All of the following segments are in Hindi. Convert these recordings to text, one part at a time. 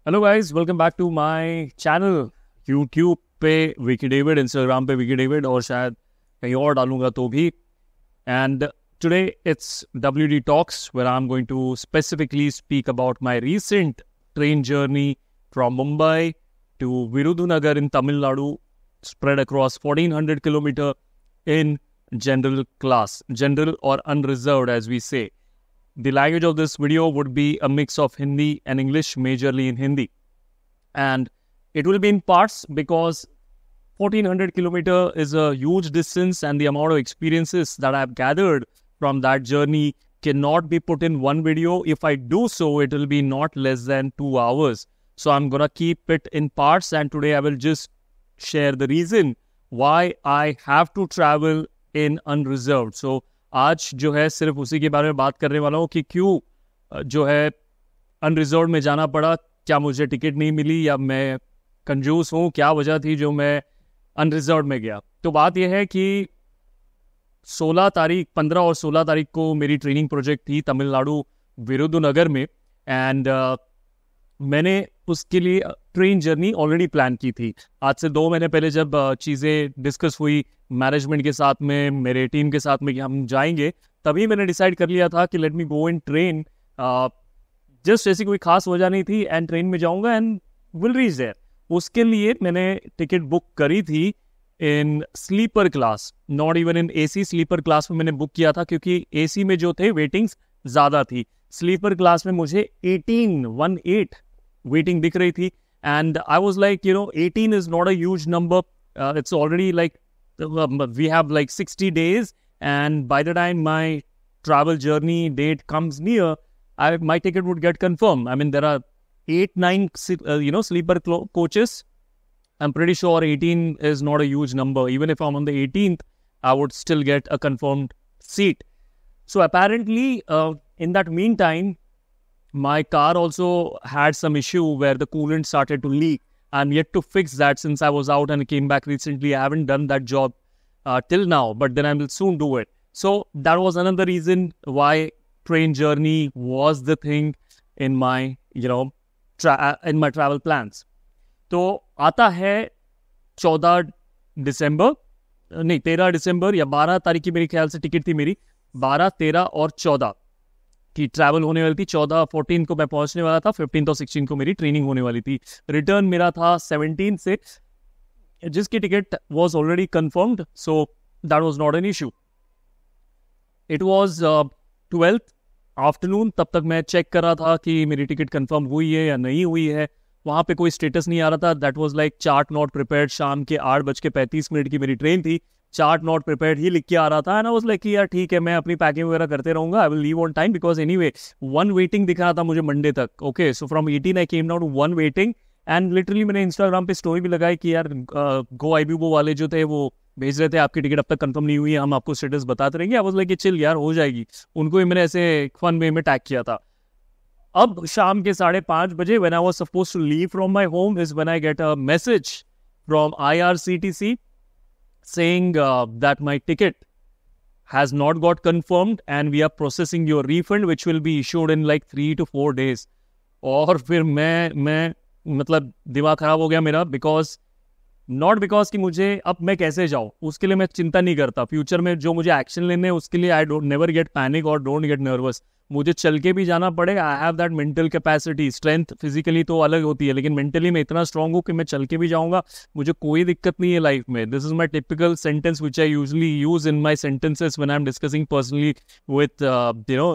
Hello guys, welcome back to my channel. YouTube पे विकी डेविड, इंस्टाग्राम पे विकी डेविड, और शायद कहीं और डालूंगा तो भी। And today it's WD talks where I am going to specifically speak about my recent train journey from Mumbai to Virudhunagar in Tamil Nadu, spread across 1400 kilometer in general class, general or unreserved as we say. The language of this video would be a mix of Hindi and English, majorly in Hindi. And it will be in parts because 1400 kilometer is a huge distance, and the amount of experiences that I've gathered from that journey cannot be put in one video. If I do so, it will be not less than 2 hours. So I'm gonna keep it in parts, and today I will just share the reason why I have to travel in unreserved. So आज जो है सिर्फ उसी के बारे में बात करने वाला हूँ कि क्यों जो है अनरिजर्व में जाना पड़ा। क्या मुझे टिकट नहीं मिली, या मैं कंजूस हूँ, क्या वजह थी जो मैं अनरिजर्व में गया। तो बात यह है कि 15 और 16 तारीख को मेरी ट्रेनिंग प्रोजेक्ट थी तमिलनाडु विरुधुनगर में। एंड मैंने उसके लिए ट्रेन जर्नी ऑलरेडी प्लान की थी। आज से 2 महीने पहले जब चीज़ें डिस्कस हुई मैनेजमेंट के साथ में, मेरे टीम के साथ में, कि हम जाएंगे, तभी मैंने डिसाइड कर लिया था कि लेट मी गो इन ट्रेन। जस्ट ऐसी कोई खास वजह नहीं थी, एंड ट्रेन में जाऊंगा एंड विल रीच देयर। उसके लिए मैंने टिकट बुक करी थी in sleeper class, not even in AC। Sleeper class में मैंने बुक किया था क्योंकि AC में जो थे वेटिंग्स ज़्यादा थी। स्लीपर क्लास में मुझे 18 वेटिंग दिख रही थी, and I was like 18 is not a huge number. It's already like we have like 60 days, and by the time my travel journey date comes near, my ticket would get confirmed. I mean, there are 8-9 sleeper coaches. I'm pretty sure 18 is not a huge number. Even if I'm on the 18th, I would still get a confirmed seat. So apparently, in that meantime, my car also had some issue where the coolant started to leak. I'm yet to fix that since I was out and came back recently. I haven't done that job till now, but then I will soon do it. So that was another reason why train journey was the thing in my, in my travel plans. तो आता है 14 दिसंबर, नहीं 13 दिसंबर या 12 तारीख की मेरे ख्याल से टिकट थी मेरी। 12, 13 और 14 की ट्रैवल होने वाली थी। 14 को मैं पहुंचने वाला था, 15 और 16 को मेरी ट्रेनिंग होने वाली थी। रिटर्न मेरा था 17 से, जिसकी ticket was already confirmed, so that was not an issue. It was 12th afternoon, तब तक मैं चेक कर रहा था कि मेरी टिकट कन्फर्म हुई है या नहीं हुई है। वहाँ पे कोई स्टेटस नहीं आ रहा था। That was like chart not prepared. शाम के 8:35 की मेरी ट्रेन थी, चार्ट नॉट प्रिपेयर्ड ही लिख के आ रहा था। एंड आई वाज लाइक कि यार ठीक है, मैं अपनी पैकिंग वगैरह करते रहूंगा, I will leave on time, because anyway 1 waiting दिख रहा था मुझे मंडे तक। Okay, so from 18 I came down to 1 waiting, and literally मैंने इंस्टाग्राम पे स्टोरी भी लगाई कि यार गो आईबीबो वाले जो थे वो भेज रहे थे आपकी टिकट अब तक कंफर्म नहीं हुई है, हम आपको स्टेटस बताते रहेंगे। आई वाज लाइक चिल यार, हो जाएगी। उनको ही मैंने ऐसे फन वे में टैग किया था। अब शाम के 5:30 बजे, when I was supposed to leave from my home, is when I get a message from IRCTC saying that my ticket has not got confirmed and we are processing your refund, which will be issued in like 3 to 4 days. और फिर मैं मतलब दिमाग खराब हो गया मेरा, बिकॉज नॉट बिकॉज कि मुझे अब मैं कैसे जाऊँ, उसके लिए मैं चिंता नहीं करता। फ्यूचर में जो मुझे एक्शन लेने हैं उसके लिए I don't never get panic और डोंट गेट नर्वस। मुझे चल के भी जाना पड़ेगा, I have that mental capacity. Strength physically तो अलग होती है, लेकिन मेंटली मैं इतना स्ट्रांग हूँ कि मैं चल के भी जाऊँगा, मुझे कोई दिक्कत नहीं है लाइफ में। This is my typical sentence which I usually use in my sentences when I am discussing personally with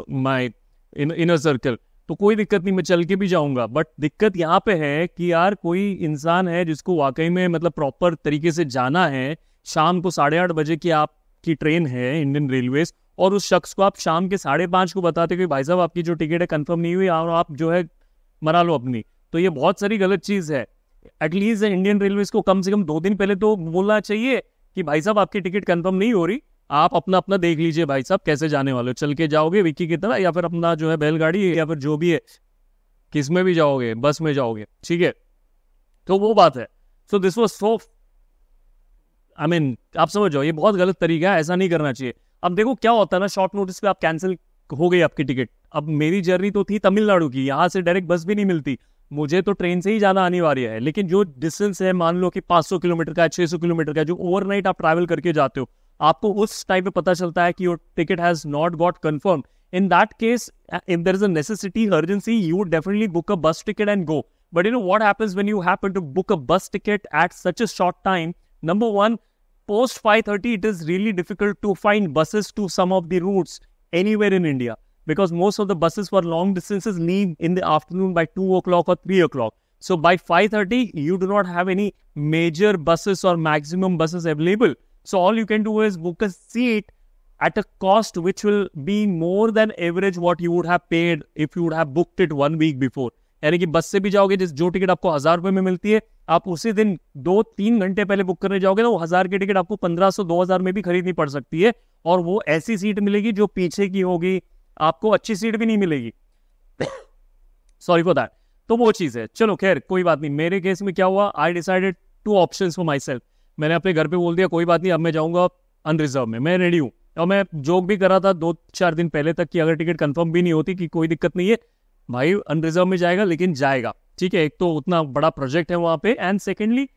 my inner circle. तो कोई दिक्कत नहीं, मैं चल के भी जाऊंगा। बट दिक्कत यहाँ पे है कि यार कोई इंसान है जिसको वाकई में मतलब प्रॉपर तरीके से जाना है। शाम को 8:30 बजे की आपकी ट्रेन है इंडियन रेलवेज, और उस शख्स को आप शाम के 5:30 को बताते कि भाई साहब आपकी जो टिकट है कंफर्म नहीं हुई और आप जो है मना लो अपनी। तो ये बहुत सारी गलत चीज़ है। एटलीस्ट इंडियन रेलवेज को कम से कम 2 दिन पहले तो बोलना चाहिए कि भाई साहब आपकी टिकट कंफर्म नहीं हो रही, आप अपना अपना देख लीजिए भाई साहब कैसे जाने वाले हो, चल के जाओगे विक्की की तरह, या फिर अपना जो है बैलगाड़ी, या फिर जो भी है, किस में भी जाओगे, बस में जाओगे, ठीक है। तो वो बात है। So this was so, I mean आप समझ जाओ, ये बहुत गलत तरीका है, ऐसा नहीं करना चाहिए। अब देखो क्या होता है ना, शॉर्ट नोटिस पे आप कैंसिल हो गई आपकी टिकट। अब मेरी जर्नी तो थी तमिलनाडु की, यहाँ से डायरेक्ट बस भी नहीं मिलती। मुझे तो ट्रेन से ही जाना अनिवार्य है, लेकिन जो डिस्टेंस है मान लो कि 500 किलोमीटर का, 600 किलोमीटर का, जो ओवरनाइट आप ट्रैवल करके जाते हो, आपको उस टाइम पे पता चलता है कि your ticket has not got confirm. In that case, if there is a necessity, urgency, you would definitely book a bus ticket and go. But you know what happens when you happen to book a bus ticket at such a short time? Number one, post 5:30, it is really difficult to find buses to some of the routes anywhere in India, because most of the buses for long distances leave in the afternoon by 2 o'clock or 3 o'clock. So by 5:30, you do not have any major buses or maximum buses available. So all you can do is book a seat at a cost which will be more than average what you would have paid if you would have booked it 1 week before. यानी कि बस से भी जाओगे, जो टिकट आपको 1000 रुपए में मिलती है, आप उसी दिन 2-3 घंटे पहले बुक करने जाओगे ना, वो 1000 की टिकट आपको 1500-2000 में भी खरीदनी पड़ सकती है, और वो ऐसी सीट मिलेगी जो पीछे की होगी, आपको अच्छी सीट भी नहीं मिलेगी. Sorry for that. तो वो चीज है. चलो खैर कोई बात नहीं. मेरे केस में क्या हुआ, I decided 2 options for my self. मैंने अपने घर पे बोल दिया कोई बात नहीं, अब मैं जाऊंगा अनरिजर्व में, मैं रेडी हूँ. और मैं जोक भी कर रहा था 2-4 दिन पहले तक कि अगर टिकट कंफर्म भी नहीं होती कि कोई दिक्कत नहीं है भाई, अनरिजर्व में जाएगा लेकिन जाएगा, ठीक है. एक तो उतना बड़ा प्रोजेक्ट है वहां पे, एंड सेकेंडली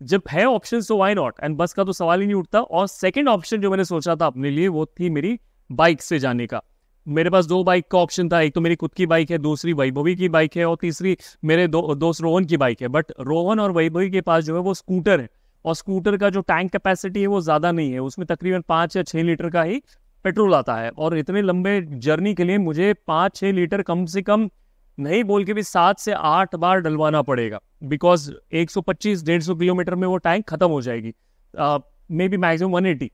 जब है ऑप्शन तो व्हाई नॉट, एंड बस का तो सवाल ही नहीं उठता. और सेकंड ऑप्शन जो मैंने सोचा था अपने लिए, वो थी मेरी बाइक से जाने का. मेरे पास 2 बाइक का ऑप्शन था. एक तो मेरी खुद की बाइक है, दूसरी वैभवी की बाइक है, और तीसरी मेरे दोस्त रोहन की बाइक है. बट रोहन और वैभवी के पास जो है वो स्कूटर है, और स्कूटर का जो टैंक कैपेसिटी है वो ज्यादा नहीं है, उसमें तकरीबन 5 या 6 लीटर का ही पेट्रोल आता है. और इतने लंबे जर्नी के लिए मुझे 5-6 लीटर कम से कम नहीं बोल के भी 7 से 8 बार डलवाना पड़ेगा, बिकॉज 125-150 किलोमीटर में वो टैंक खत्म हो जाएगी, मे बी मैक्सिमम 180.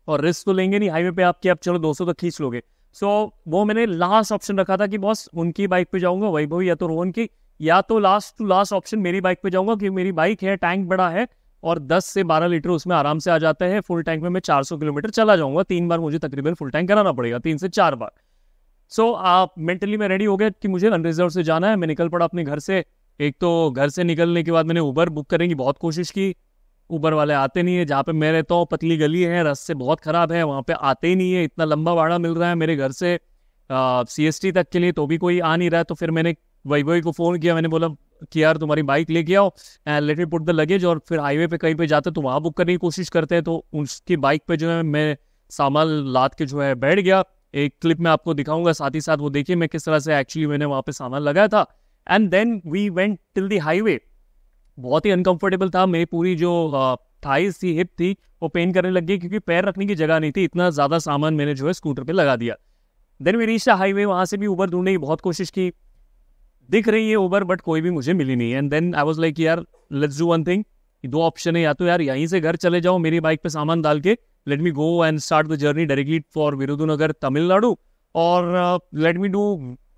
और रिस्क तो लेंगे नहीं हाईवे पे आपके, आप चलो 200 तक खींच लोगे. सो वो मैंने लास्ट ऑप्शन रखा था कि बॉस उनकी बाइक पे जाऊंगा, वैभवी या तो रोहन की, या तो लास्ट टू लास्ट ऑप्शन मेरी बाइक पे जाऊंगा, क्योंकि मेरी बाइक है, टैंक बड़ा है, और 10 से 12 लीटर उसमें आराम से आ जाता है. फुल टैंक में मैं 400 किलोमीटर चला जाऊंगा. 3 बार मुझे तकरीबन फुल टैंक कराना पड़ेगा, 3 से 4 बार. सो मेंटली मैं रेडी हो गया कि मुझे अनरिजर्व से जाना है. मैं निकल पड़ा अपने घर से. एक तो घर से निकलने के बाद मैंने उबर बुक करने की बहुत कोशिश की, उबर वाले आते नहीं है. जहाँ पे मैं रहता हूँ पतली गली है, रास्ते बहुत खराब है, वहाँ पे आते ही नहीं है. इतना लंबा भाड़ा मिल रहा है मेरे घर से CST तक के लिए, तो भी कोई आ नहीं रहा है. तो फिर मैंने वैभवी को फोन किया, मैंने बोला कि यार तुम्हारी बाइक लेके आओ and let me put the luggage, और फिर हाईवे पे कहीं पे जाते तो वहाँ बुक करने की कोशिश करते हैं. तो उसकी बाइक पे जो है मैं सामान लाद के जो है बैठ गया. एक क्लिप में आपको दिखाऊंगा, साथ ही साथ वो देखिए मैं किस तरह से एक्चुअली मैंने वहाँ पे सामान लगाया था. And then we went till the highway. बहुत ही अनकंफर्टेबल था. मेरी पूरी जो थाइस थी, हिप थी, वो पेन करने लग गई, क्योंकि पैर रखने की जगह नहीं थी. इतना ज्यादा सामान मैंने जो है स्कूटर पे लगा दिया. Then we reach the highway. वहां से भी उबर ढूंढने की बहुत कोशिश की, दिख रही है उबर, बट कोई भी मुझे मिली नहीं. And then I was like यार let's do one thing. 2 option है, या तो यार यहीं से घर चले जाओ मेरी बाइक पे सामान डाल के, let me go and start the journey directly for Virudhunagar Tamil Nadu, और let me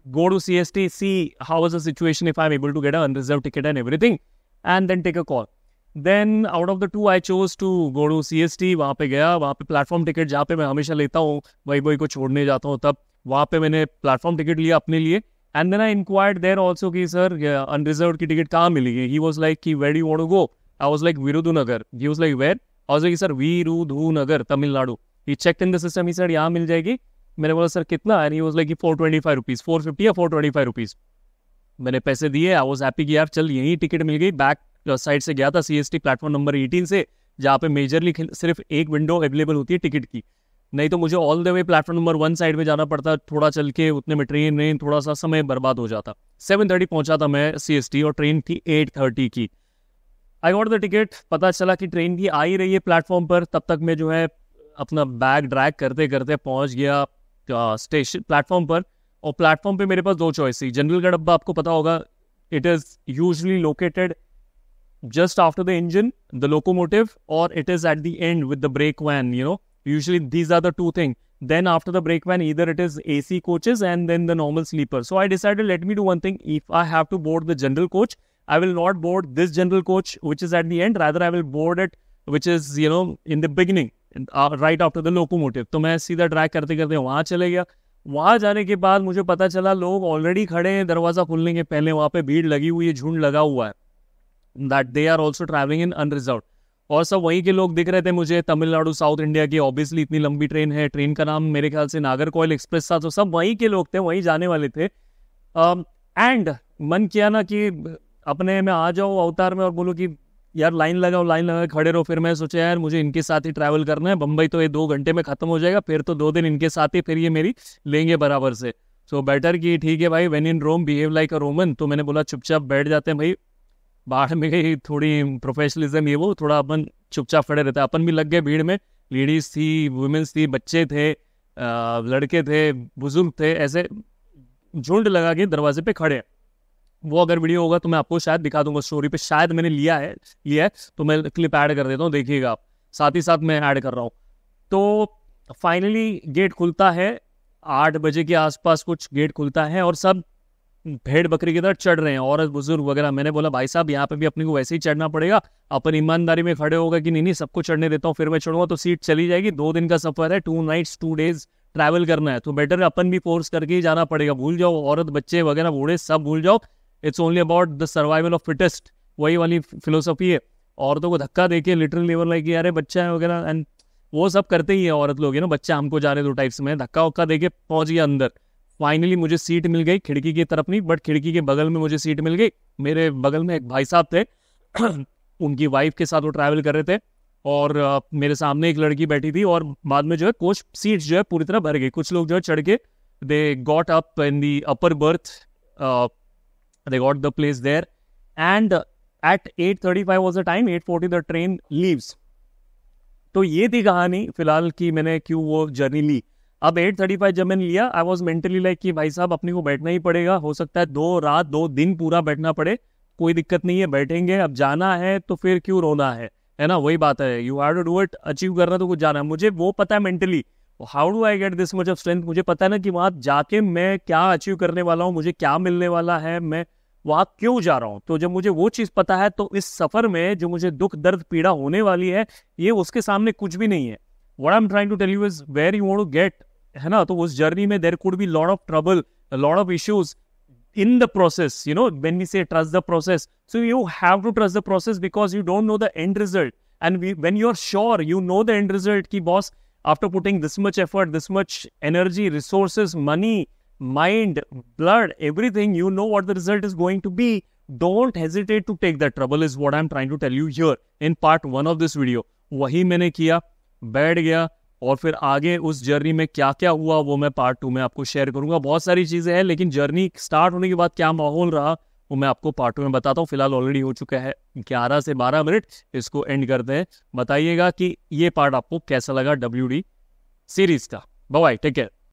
go to CST, see how was the situation, if I'm able to get an unreserved ticket and everything, and then take a call. Then out of the 2 I chose to go to CST. वहाँ पे गया, वहाँ पे प्लेटफॉर्म टिकट जहाँ पे मैं हमेशा लेता हूँ, वही को छोड़ने जाता हूँ, तब वहाँ पे मैंने प्लेटफॉर्म टिकट लिया अपने लिए. And then I inquired there also कि सर अनरिजर्व्ड की टिकट कहाँ मिलेगी. ही वॉज लाइक कि where do you want to go. I was like Virudhunagar. He was like where. I was like sir Virudhunagar Tamil Nadu. He checked in the system, he said यहाँ मिल जाएगी. मैंने बोला सर कितना, and he was like 425 rupees, 450 या 425 रुपीज. मैंने पैसे दिए. आई वाज हैप्पी कि यार चल यही टिकट मिल गई. बैक साइड से गया था CST प्लेटफॉर्म नंबर 18 से, जहाँ पे मेजरली सिर्फ एक विंडो अवेलेबल होती है टिकट की. नहीं तो मुझे all the way platform number 1 side में जाना पड़ता, थोड़ा चल के. उतने में ट्रेन थोड़ा सा समय बर्बाद हो जाता. 7:30 पहुंचा था मैं CST, और ट्रेन थी 8:30 की. I got the ticket. पता चला कि ट्रेन भी आ ही रही है प्लेटफॉर्म पर. तब तक मैं जो है अपना बैग ड्रैग करते करते पहुंच गया स्टेशन प्लेटफॉर्म पर. और प्लेटफॉर्म पे मेरे पास 2 चॉइस थी. जनरल का डब्बा आपको पता होगा, it is usually located just after the engine, the locomotive, or it is at the end with the brake van, you know. Usually these are the 2 things. Then after the brake van, either it is AC coaches and then the normal sleeper. So I decided, let me do one thing. If I have to board the general coach, I will not board this general coach which is at the end. Rather I will board it which is, you know, in the beginning, right after the locomotive. तो मैं सीधा ड्रैग करते करते वहाँ चले गया. वहाँ जाने के बाद मुझे पता चला लोग ऑलरेडी खड़े हैं दरवाजा खुलने के पहले. वहाँ पे भीड़ लगी हुई है, झुंड लगा हुआ है. That they are also traveling in unreserved. और सब वहीं के लोग दिख रहे थे मुझे, तमिलनाडु साउथ इंडिया की. ऑब्वियसली इतनी लंबी ट्रेन है, ट्रेन का नाम मेरे ख्याल से नागरकोइल एक्सप्रेस था, तो सब वहीं के लोग थे, वहीं जाने वाले थे. एंड मन किया ना कि अपने में आ जाओ अवतार में और बोलो कि यार लाइन लगाओ खड़े रहो। फिर मैं सोचा यार मुझे इनके साथ ही ट्रैवल करना है, बम्बई तो ये 2 घंटे में खत्म हो जाएगा, फिर तो 2 दिन इनके साथ ही फिर ये मेरी लेंगे बराबर से। सो बेटर कि ठीक है भाई, when in Rome behave like a Roman. तो मैंने बोला चुपचाप बैठ जाते हैं भाई, बाहर में गई थोड़ी प्रोफेशनलिज्म, ये वो थोड़ा अपन चुपचाप खड़े रहते हैं। अपन भी लग गए भीड़ में, लेडीज थी, वुमेन्स थी, बच्चे थे, लड़के थे, बुजुर्ग थे, ऐसे झुंड लगा के दरवाजे पे खड़े हैं। वो अगर वीडियो होगा तो मैं आपको शायद दिखा दूंगा स्टोरी पे, शायद मैंने लिया है तो मैं क्लिप ऐड कर देता हूँ, देखिएगा आप, साथ ही साथ मैं ऐड कर रहा हूँ। तो फाइनली गेट खुलता है 8 बजे के आसपास, कुछ गेट खुलता है और सब भेड़ बकरी की तरह चढ़ रहे हैं, औरत बुजुर्ग वगैरह। मैंने बोला भाई साहब यहाँ पे भी अपने को वैसे ही चढ़ना पड़ेगा, अपन ईमानदारी में खड़े होगा कि नहीं सबको चढ़ने देता हूँ, फिर मैं चढ़ूंगा तो सीट चली जाएगी। 2 दिन का सफर है, 2 नाइट्स 2 डेज ट्रैवल करना है, तो बेटर अपन भी फोर्स करके ही जाना पड़ेगा। भूल जाओ औरत बच्चे वगैरह बूढ़े सब भूल जाओ, it's only about the survival of fittest, वही वाली फिलोसफी है। औरतों को धक्का देके लिटरल लेवल लाइक अरे बच्चा है वगैरह, एंड वो सब करते ही है औरत लोग, ना बच्चा हमको जा रहे 2 टाइप्स में, धक्का वक्का देके पहुंच गया अंदर। फाइनली मुझे सीट मिल गई, खिड़की की तरफ नहीं बट खिड़की के बगल में मुझे सीट मिल गई। मेरे बगल में एक भाई साहब थे उनकी वाइफ के साथ वो ट्रैवल कर रहे थे, और मेरे सामने एक लड़की बैठी थी, और बाद में जो है कोच सीट जो है पूरी तरह भर गई। कुछ लोग जो है चढ़ के they got up in the upper berth, they got the place there, and at 8:35 was the time, 8:40 the train leaves। तो ये थी कहानी फिलहाल कि मैंने क्यों वो जर्नी ली। अब 8:35 जब मैंने लिया, आई वॉज मेंटली लाइक कि भाई साहब अपने को बैठना ही पड़ेगा, हो सकता है 2 रात 2 दिन पूरा बैठना पड़े, कोई दिक्कत नहीं है, बैठेंगे, अब जाना है तो फिर क्यों रोना है ना, वही बात है, you have to do it, achieve करना तो कुछ जाना है। मुझे वो पता है mentally how do I get this much of strength, मुझे पता है ना कि वहां जाके मैं क्या अचीव करने वाला हूँ, मुझे क्या मिलने वाला है, मैं वहां क्यों जा रहा हूं। तो जब मुझे वो चीज पता है तो इस सफर में जो मुझे दुख दर्द पीड़ा होने वाली है ये उसके सामने कुछ भी नहीं है। What I am trying to tell you is where you want to get, है ना। तो उस जर्नी में there could be lot of trouble, lot of issues in the process, when we say trust the process, so you have to trust the process because you don't know the end result, and when you're sure you know the end result ki boss, after putting this much effort, this much energy, resources, money, mind, blood, everything, you know what the result is going to be, don't hesitate to take that trouble is what I'm trying to tell you here in part 1 of this video। वही मैंने किया, बैठ गया, और फिर आगे उस जर्नी में क्या क्या हुआ वो मैं पार्ट 2 में आपको शेयर करूंगा। बहुत सारी चीजें हैं, लेकिन जर्नी स्टार्ट होने के बाद क्या माहौल रहा वो मैं आपको पार्ट 2 में बताता हूँ। फिलहाल ऑलरेडी हो चुका है 11 से 12 मिनट, इसको एंड करते हैं। बताइएगा कि ये पार्ट आपको कैसा लगा WD सीरीज का। Bye, take care.